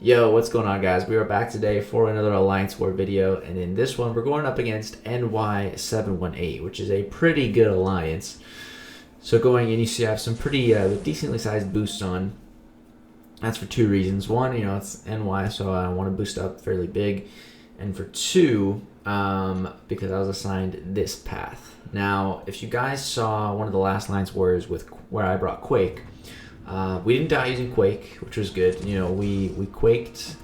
Yo, what's going on, guys? We are back today for another Alliance War video, and in this one, we're going up against NY718, which is a pretty good alliance. So going in, you see I have some pretty decently sized boosts on. That's for two reasons. One, it's NY, so I want to boost up fairly big. And for two, because I was assigned this path. Now, if you guys saw one of the last Alliance Wars with where I brought Quake, we didn't die using Quake, which was good. We quaked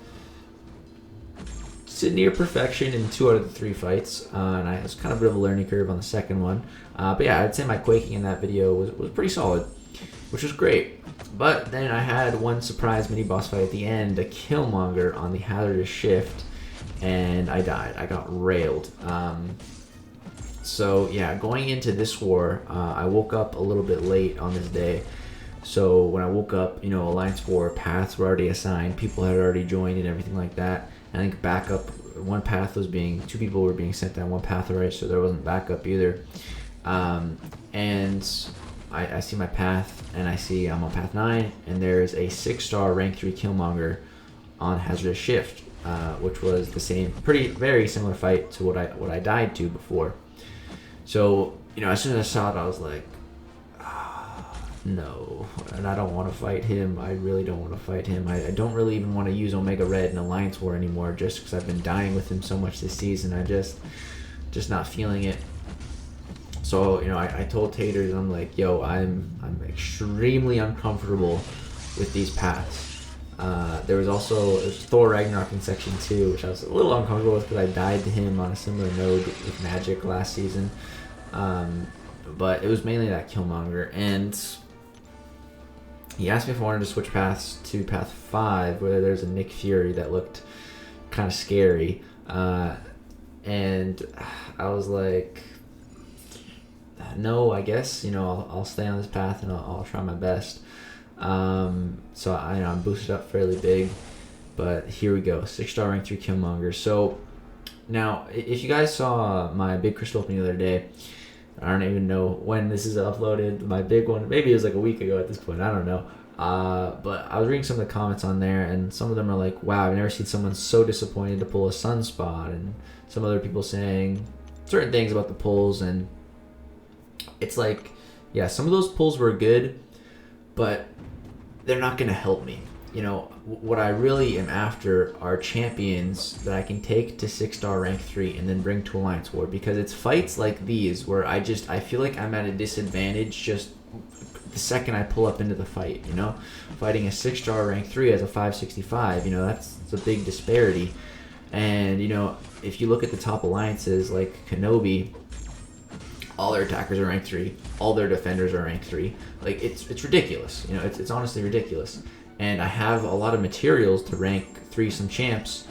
to near perfection in 2 out of the 3 fights, and it was kind of a bit of a learning curve on the second one. But yeah, I'd say my quaking in that video was pretty solid, which was great. But then I had one surprise mini boss fight at the end, a Killmonger on the hazardous shift, and I died. I got railed. So yeah, going into this war, I woke up a little bit late on this day. So when I woke up, Alliance War paths were already assigned. People had already joined and everything like that. I think backup, two people were being sent down one path already, so there wasn't backup either. And I see my path, and I see I'm on path 9, and there's a 6-star rank 3 Killmonger on hazardous shift, which was the same, very similar fight to what I died to before. So as soon as I saw it, I was like, no, and I don't want to fight him. I really don't want to fight him. I don't really even want to use Omega Red in Alliance War anymore, just because I've been dying with him so much this season. I just not feeling it. So I told Taters, I'm like, yo, I'm extremely uncomfortable with these paths. There was Thor Ragnarok in section 2, which I was a little uncomfortable with because I died to him on a similar node with Magic last season. But it was mainly that Killmonger, and he asked me if I wanted to switch paths to path 5, where there's a Nick Fury that looked kind of scary. And I was like, no, I guess, I'll stay on this path and I'll try my best. So I'm boosted up fairly big, but here we go, 6-star rank 3 Killmonger. So now, if you guys saw my big crystal opening the other day, I don't even know when this is uploaded, my big one, maybe it was like a week ago at this point, I don't know. But I was reading some of the comments on there, and some of them are like, wow, I've never seen someone so disappointed to pull a Sunspot, and some other people saying certain things about the pulls, and it's like, yeah, some of those pulls were good, but they're not going to help me. What I really am after are champions that I can take to 6-star rank 3 and then bring to Alliance War, because it's fights like these where I feel like I'm at a disadvantage just the second I pull up into the fight. Fighting a 6-star rank 3 as a 565, that's a big disparity. And if you look at the top alliances like Kenobi, all their attackers are rank 3, all their defenders are rank 3. Like, it's ridiculous. It's honestly ridiculous. And I have a lot of materials to rank 3 some champs,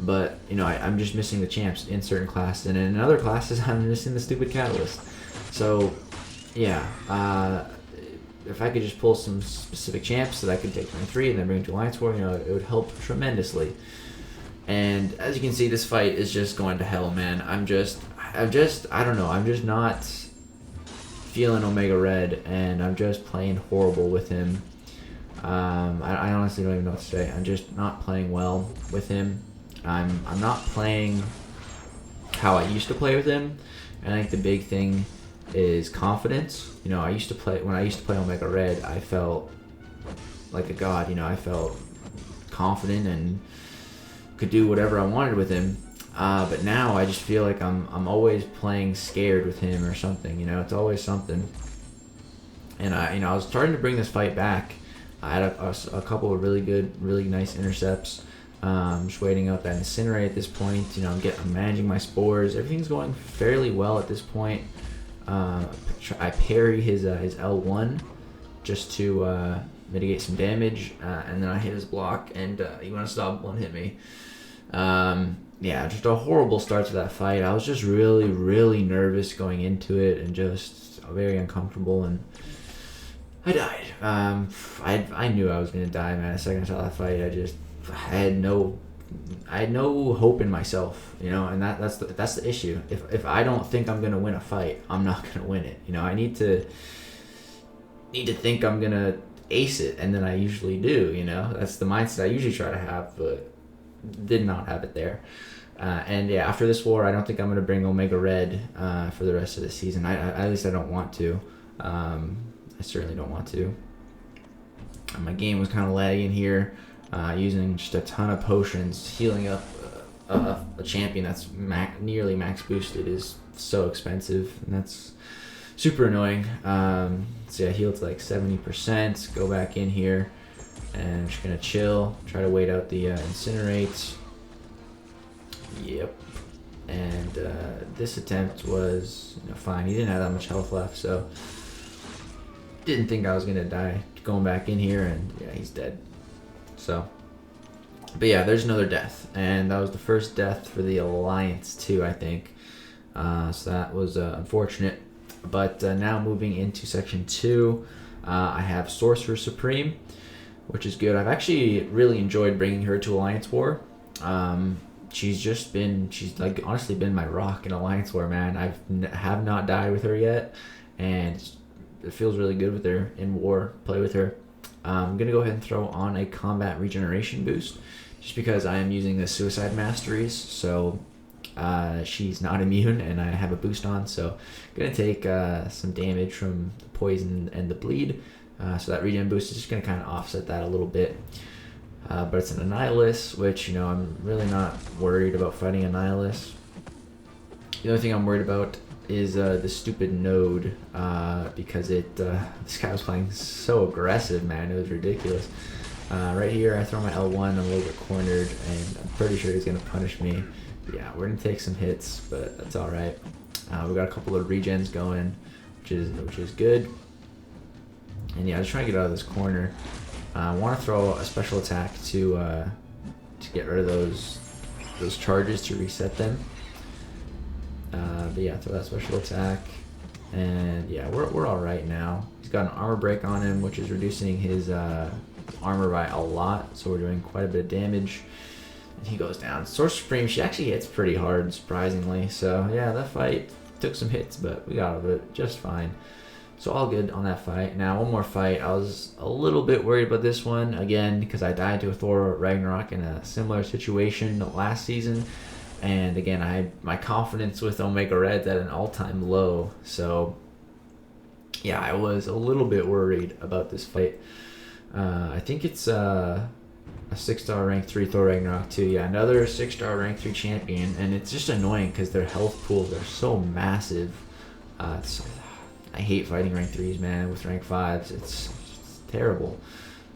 but I'm just missing the champs in certain classes, and in other classes I'm missing the stupid catalyst. So yeah, if I could just pull some specific champs that I could take rank 3 and then bring to Alliance War, it would help tremendously. And as you can see, this fight is just going to hell, man. I don't know, I'm just not feeling Omega Red, and I'm just playing horrible with him. I honestly don't even know what to say. I'm just not playing well with him. I'm not playing how I used to play with him. And I think the big thing is confidence. When I used to play Omega Red, I felt like a god. I felt confident and could do whatever I wanted with him. But now I just feel like I'm always playing scared with him or something. It's always something. And I was starting to bring this fight back. I had a couple of really nice intercepts. Just waiting out that Incinerate at this point. I'm managing my spores. Everything's going fairly well at this point. I parry his L1 just to mitigate some damage, and then I hit his block, and he went to stop and hit me. Yeah, just a horrible start to that fight. I was just really nervous going into it, and just very uncomfortable, and I died. I knew I was gonna die, man. The second I saw that fight, I had no hope in myself, and that's the issue. If I don't think I'm gonna win a fight, I'm not gonna win it. I need to think I'm gonna ace it, and then I usually do, you know. That's the mindset I usually try to have, but did not have it there. And yeah, after this war, I don't think I'm going to bring Omega Red for the rest of the season. At least I don't want to. I certainly don't want to. My game was kind of lagging here, using just a ton of potions. Healing up a champion that's nearly max boosted is so expensive, and that's super annoying. So yeah, healed to like 70%. Go back in here, and I'm just gonna chill. Try to wait out the incinerate. Yep. And this attempt was fine. He didn't have that much health left, so didn't think I was gonna die. Going back in here, and yeah, he's dead. So, but yeah, there's another death, and that was the first death for the Alliance too, I think. So that was unfortunate. But now moving into section 2, I have Sorcerer Supreme, which is good. I've actually really enjoyed bringing her to Alliance War. She's like honestly been my rock in Alliance War, man. Have not died with her yet, and it feels really good with her in war. Play with her. I'm gonna go ahead and throw on a combat regeneration boost, just because I am using the Suicide Masteries. So she's not immune, and I have a boost on. So gonna take some damage from the poison and the bleed. So that regen boost is just gonna kind of offset that a little bit. But it's an Annihilus, which I'm really not worried about fighting Annihilus. The only thing I'm worried about is the stupid node, because this guy was playing so aggressive, man. It was ridiculous. Right here, I throw my L1. I'm a little bit cornered, and I'm pretty sure he's gonna punish me. Yeah, we're gonna take some hits, but that's all right. We got a couple of regens going, which is good. And yeah, just trying to get out of this corner. I want to throw a special attack to get rid of those charges, to reset them. But yeah, throw that special attack, and yeah, we're all right now. He's got an armor break on him, which is reducing his armor by a lot, so we're doing quite a bit of damage. And he goes down. Sorcerer Supreme, she actually hits pretty hard, surprisingly. So yeah, that fight took some hits, but we got out of it just fine. So all good on that fight. Now one more fight. I was a little bit worried about this one again, because I died to a Thor Ragnarok in a similar situation last season. And again, my confidence with Omega Red's at an all-time low. So yeah, I was a little bit worried about this fight. I think it's a 6-star rank 3 Thor Ragnarok too. Yeah, another 6-star rank 3 champion. And it's just annoying because their health pools are so massive. I hate fighting rank 3s, man, with rank 5s. It's terrible.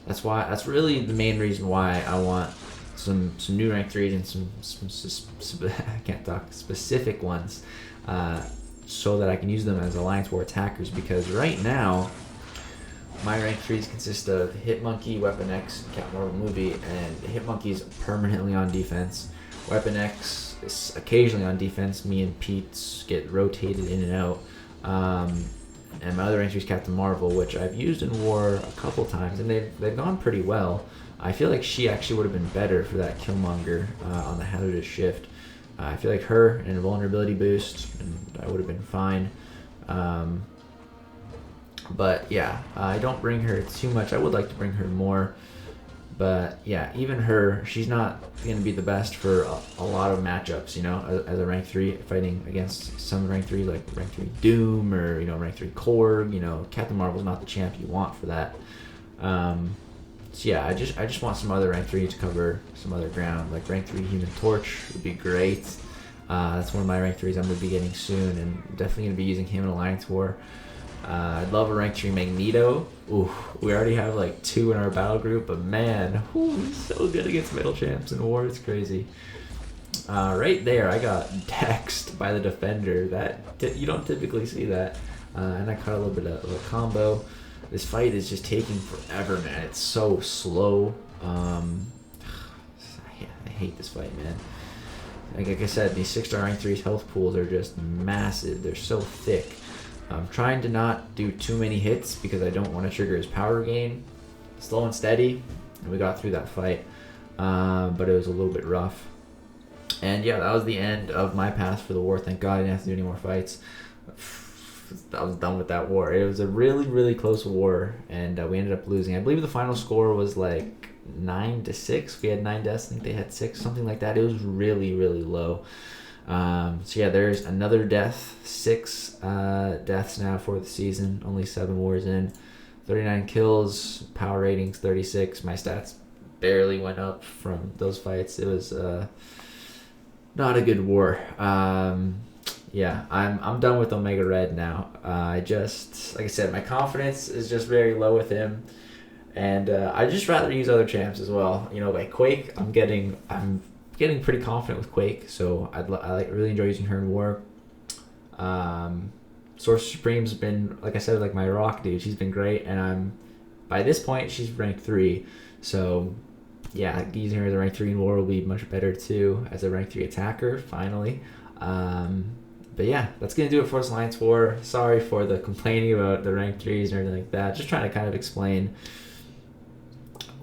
That's really the main reason why I want some new rank 3s and some I can't talk, specific ones, so that I can use them as Alliance War attackers, because right now my rank 3s consist of Hitmonkey, Weapon X, and Captain Marvel movie, and Hitmonkey is permanently on defense. Weapon X is occasionally on defense. Me and Pete get rotated in and out. And my other rank 3 is Captain Marvel, which I've used in war a couple times, and they've gone pretty well. I feel like she actually would have been better for that Killmonger on the hazardous shift. I feel like her and a vulnerability boost, and I would have been fine. But yeah, I don't bring her too much. I would like to bring her more. But yeah, even her, she's not going to be the best for a lot of matchups, as a rank 3 fighting against some rank 3, like rank 3 Doom or, rank 3 Korg. Captain Marvel's not the champ you want for that. So yeah, I just want some other rank 3 to cover some other ground. Like rank 3 Human Torch would be great. That's one of my rank 3s I'm going to be getting soon, and definitely going to be using him in Alliance War. I'd love a rank 3 Magneto. Ooh, we already have like 2 in our battle group, but man, he's so good against metal champs in war. It's crazy. Right there, I got dexed by the defender. That you don't typically see that. And I caught a little bit of a combo. This fight is just taking forever, man. It's so slow. I hate this fight, man. Like I said, these 6-star rank 3's health pools are just massive. They're so thick. I'm trying to not do too many hits because I don't want to trigger his power gain. Slow and steady, and we got through that fight, but it was a little bit rough. And yeah, that was the end of my path for the war. Thank God I didn't have to do any more fights. I was done with that war. It was a really, really close war, and we ended up losing. I believe the final score was like 9-6. We had 9 deaths. I think they had 6, something like that. It was really, really low. So yeah, there's another death. 6 deaths now for the season. Only 7 wars in. 39 kills. Power ratings 36. My stats barely went up from those fights. It was not a good war. Yeah, I'm done with Omega Red now. I just, like I said, my confidence is just very low with him, and I just rather use other champs as well. You know, like Quake, I'm getting pretty confident with Quake, so I really enjoy using her in War. Sorcerer Supreme's been, like I said, like my rock dude. She's been great, and by this point she's ranked 3, so yeah, using her as a rank 3 in War will be much better too as a rank 3 attacker finally. But yeah, that's going to do it for us Alliance War. Sorry for the complaining about the rank 3s and everything like that. Just trying to kind of explain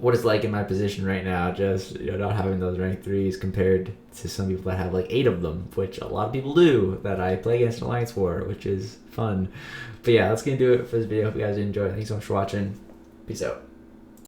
what it's like in my position right now. Just, you know, not having those rank 3s compared to some people that have like 8 of them, which a lot of people do that I play against in Alliance War, which is fun. But yeah, that's going to do it for this video. Hope you guys enjoyed. Thanks so much for watching. Peace out.